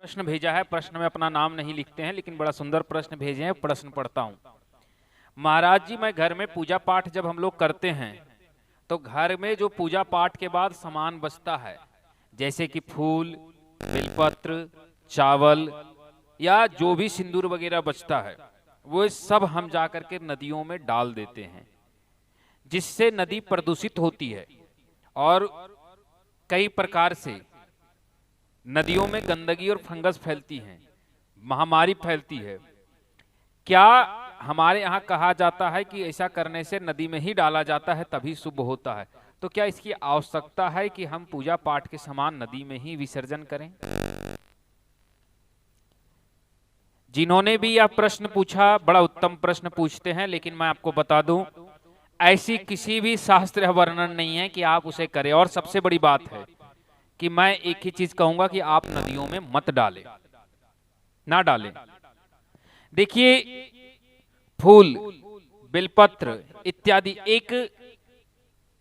प्रश्न भेजा है। प्रश्न में अपना नाम नहीं लिखते हैं, लेकिन बड़ा सुंदर प्रश्न भेजे हैं। प्रश्न पढ़ता हूं। महाराज जी, मैं घर में पूजा पाठ जब हम लोग करते हैं तो घर में जो पूजा पाठ के बाद सामान बचता है, जैसे कि फूल, बेलपत्र, चावल या जो भी सिंदूर वगैरह बचता है, वो सब हम जाकर के नदियों में डाल देते हैं, जिससे नदी प्रदूषित होती है और कई प्रकार से नदियों में गंदगी और फंगस फैलती हैं, महामारी फैलती है। क्या हमारे यहाँ कहा जाता है कि ऐसा करने से नदी में ही डाला जाता है तभी शुभ होता है, तो क्या इसकी आवश्यकता है कि हम पूजा पाठ के सामान नदी में ही विसर्जन करें? जिन्होंने भी यह प्रश्न पूछा, बड़ा उत्तम प्रश्न पूछते हैं, लेकिन मैं आपको बता दूं, ऐसी किसी भी शास्त्र वर्णन नहीं है कि आप उसे करें। और सबसे बड़ी बात है कि मैं एक ही चीज कहूंगा कि आप नदियों में मत डालें, ना डालें। देखिए, फूल, बेलपत्र इत्यादि एक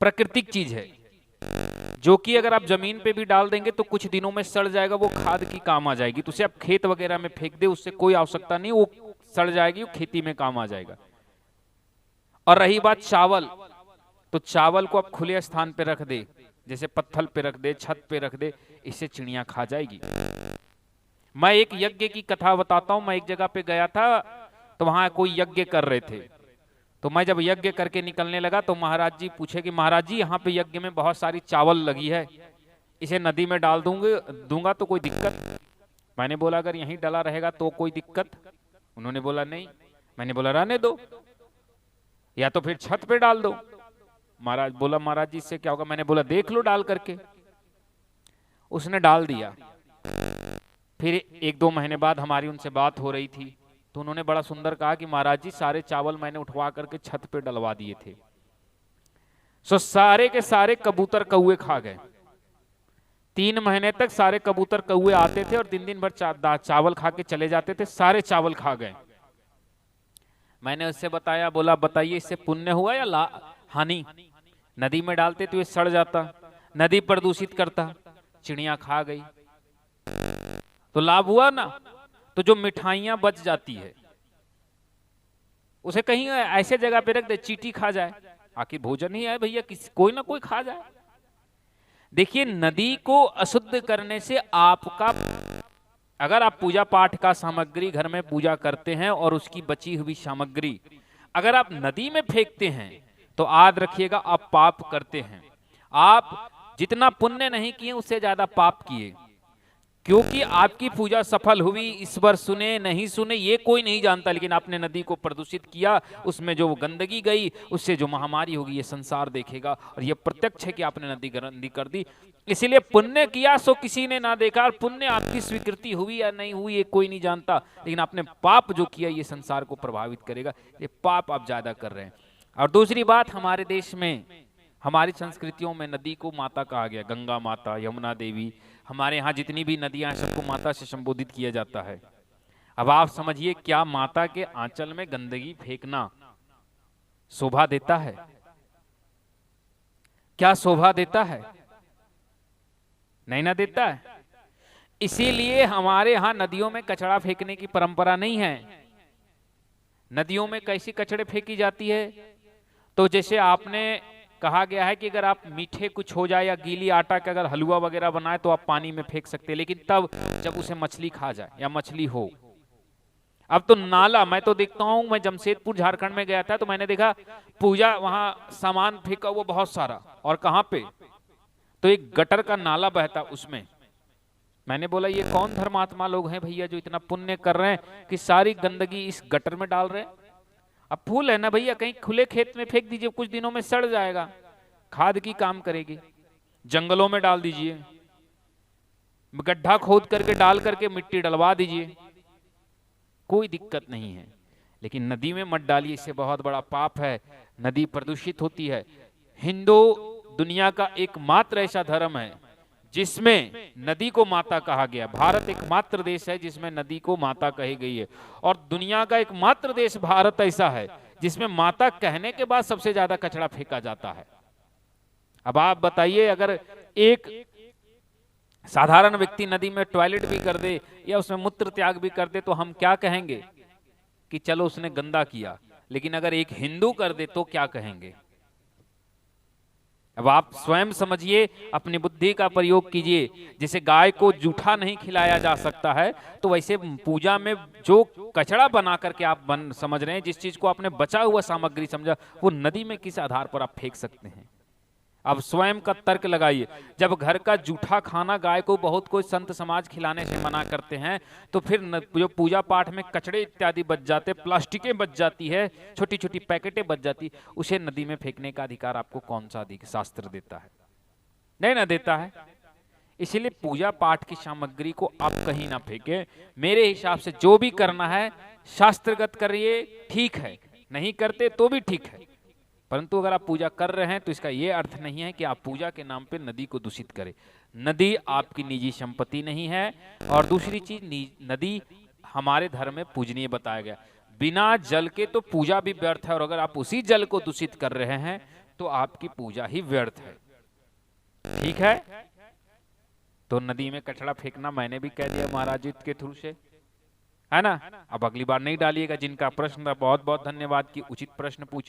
प्राकृतिक चीज है, जो कि अगर आप जमीन पे भी डाल देंगे तो कुछ दिनों में सड़ जाएगा, वो खाद की काम आ जाएगी। तो उसे आप खेत वगैरह में फेंक दे, उससे कोई आवश्यकता नहीं, वो सड़ जाएगी, वो खेती में काम आ जाएगा। और रही बात चावल, तो चावल को आप खुले स्थान पे रख दे, जैसे पत्थर पे रख दे, छत पे रख दे, इससे चिड़ियां खा जाएगी। मैं एक यज्ञ की कथा बताता हूं। मैं एक जगह पे गया था, तो वहां कोई यज्ञ कर रहे थे। तो मैं जब यज्ञ करके निकलने लगा तो महाराज जी पूछे कि महाराज जी, यहाँ पे यज्ञ में बहुत सारी चावल लगी है, इसे नदी में डाल दूंगा तो कोई दिक्कत? मैंने बोला अगर यहीं डला रहेगा तो कोई दिक्कत? उन्होंने बोला नहीं। मैंने बोला रहने दो, या तो फिर छत पे डाल दो। महाराज बोला महाराज जी इससे क्या होगा? मैंने बोला देख लो डाल करके। उसने डाल दिया। फिर 1-2 महीने बाद हमारी उनसे बात हो रही थी, तो उन्होंने बड़ा सुंदर कहा कि महाराज जी सारे चावल मैंने उठवा करके छत पे डलवा दिए थे, सो सारे के सारे कबूतर कौए खा गए। 3 महीने तक सारे कबूतर कौए आते थे और दिन दिन भर चावल खा के चले जाते थे, सारे चावल खा गए। मैंने उससे बताया, बोला बताइए इससे पुण्य हुआ या हानि? नदी में डालते तो ये सड़ जाता, नदी प्रदूषित करता, चिड़ियां खा गई, तो लाभ हुआ ना। तो जो मिठाइयां बच जाती है उसे कहीं ऐसे जगह पे रख दे, चींटी खा जाए, आखिर भोजन ही है भैया, कोई ना कोई खा जाए। देखिए, नदी को अशुद्ध करने से आपका, अगर आप पूजा पाठ का सामग्री घर में पूजा करते हैं और उसकी बची हुई सामग्री अगर आप नदी में फेंकते हैं तो याद रखिएगा आप पाप करते हैं। आप जितना पुण्य नहीं किए उससे ज्यादा पाप किए, क्योंकि आपकी पूजा सफल हुई, ईश्वर सुने नहीं सुने ये कोई नहीं जानता, लेकिन आपने नदी को प्रदूषित किया, उसमें जो गंदगी गई उससे जो महामारी होगी ये संसार देखेगा, और ये प्रत्यक्ष है कि आपने नदी गंदी कर दी। इसीलिए पुण्य किया सो किसी ने ना देखा, और पुण्य आपकी स्वीकृति हुई या नहीं हुई ये कोई नहीं जानता, लेकिन आपने पाप जो किया ये संसार को प्रभावित करेगा, ये पाप आप ज्यादा कर रहे हैं। और दूसरी बात, हमारे देश में, हमारी संस्कृतियों में नदी को माता कहा गया, गंगा माता, यमुना देवी, हमारे यहाँ जितनी भी नदियां हैं सबको माता से संबोधित किया जाता है। अब आप समझिए, क्या माता के आंचल में गंदगी फेंकना शोभा देता है? क्या शोभा देता है? नहीं ना देता है। इसीलिए हमारे यहाँ नदियों में कचरा फेंकने की परंपरा नहीं है। नदियों में कैसी कचड़े फेंकी जाती है? तो जैसे आपने कहा गया है कि अगर आप मीठे कुछ हो जाए या गीली आटा का अगर हलवा वगैरह बनाए तो आप पानी में फेंक सकते हैं, लेकिन तब जब उसे मछली खा जाए या मछली हो। अब तो नाला, मैं तो देखता हूं, मैं जमशेदपुर झारखंड में गया था तो मैंने देखा पूजा वहां सामान फेंका हुआ बहुत सारा, और कहां पे? तो एक गटर का नाला बहता उसमें। मैंने बोला ये कौन धर्मात्मा लोग हैं भैया जो इतना पुण्य कर रहे हैं कि सारी गंदगी इस गटर में डाल रहे हैं? अब फूल है ना भैया, कहीं खुले खेत में फेंक दीजिए, कुछ दिनों में सड़ जाएगा, खाद की काम करेगी। जंगलों में डाल दीजिए, गड्ढा खोद करके डाल करके मिट्टी डलवा दीजिए, कोई दिक्कत नहीं है। लेकिन नदी में मत डालिए, इससे बहुत बड़ा पाप है, नदी प्रदूषित होती है। हिंदू दुनिया का एकमात्र ऐसा धर्म है जिसमें नदी को माता कहा गया। भारत एकमात्र देश है जिसमें नदी को माता कही गई है, और दुनिया का एकमात्र देश भारत ऐसा है जिसमें माता कहने के बाद सबसे ज्यादा कचरा फेंका जाता है। अब आप बताइए, अगर एक साधारण व्यक्ति नदी में टॉयलेट भी कर दे या उसमें मूत्र त्याग भी कर दे तो हम क्या कहेंगे कि चलो उसने गंदा किया, लेकिन अगर एक हिंदू कर दे तो क्या कहेंगे? अब आप स्वयं समझिए, अपनी बुद्धि का प्रयोग कीजिए। जैसे गाय को जूठा नहीं खिलाया जा सकता है, तो वैसे पूजा में जो कचरा बना करके आप समझ रहे हैं, जिस चीज को आपने बचा हुआ सामग्री समझा, वो नदी में किस आधार पर आप फेंक सकते हैं? अब स्वयं का तर्क लगाइए। जब घर का जूठा खाना गाय को बहुत कोई संत समाज खिलाने से मना करते हैं, तो फिर जो पूजा पाठ में कचड़े इत्यादि बच जाते, प्लास्टिकें बच जाती है, छोटी छोटी पैकेटें बच जाती, उसे नदी में फेंकने का अधिकार आपको कौन सा शास्त्र देता है? नहीं ना देता है। इसलिए पूजा पाठ की सामग्री को आप कहीं ना फेंके। मेरे हिसाब से जो भी करना है शास्त्रगत करिए, ठीक है, नहीं करते तो भी ठीक है, परंतु अगर आप पूजा कर रहे हैं तो इसका यह अर्थ नहीं है कि आप पूजा के नाम पे नदी को दूषित करें। नदी आपकी निजी संपत्ति नहीं है। और दूसरी चीज, नदी हमारे धर्म में पूजनीय बताया गया। बिना जल के तो पूजा भी व्यर्थ है, और अगर आप उसी जल को दूषित कर रहे हैं तो आपकी पूजा ही व्यर्थ है। ठीक है, तो नदी में कचरा फेंकना मैंने भी कह दिया महाराज जी के थ्रू से, है ना। अब अगली बार नहीं डालिएगा। जिनका प्रश्न था, बहुत बहुत धन्यवाद कि उचित प्रश्न पूछ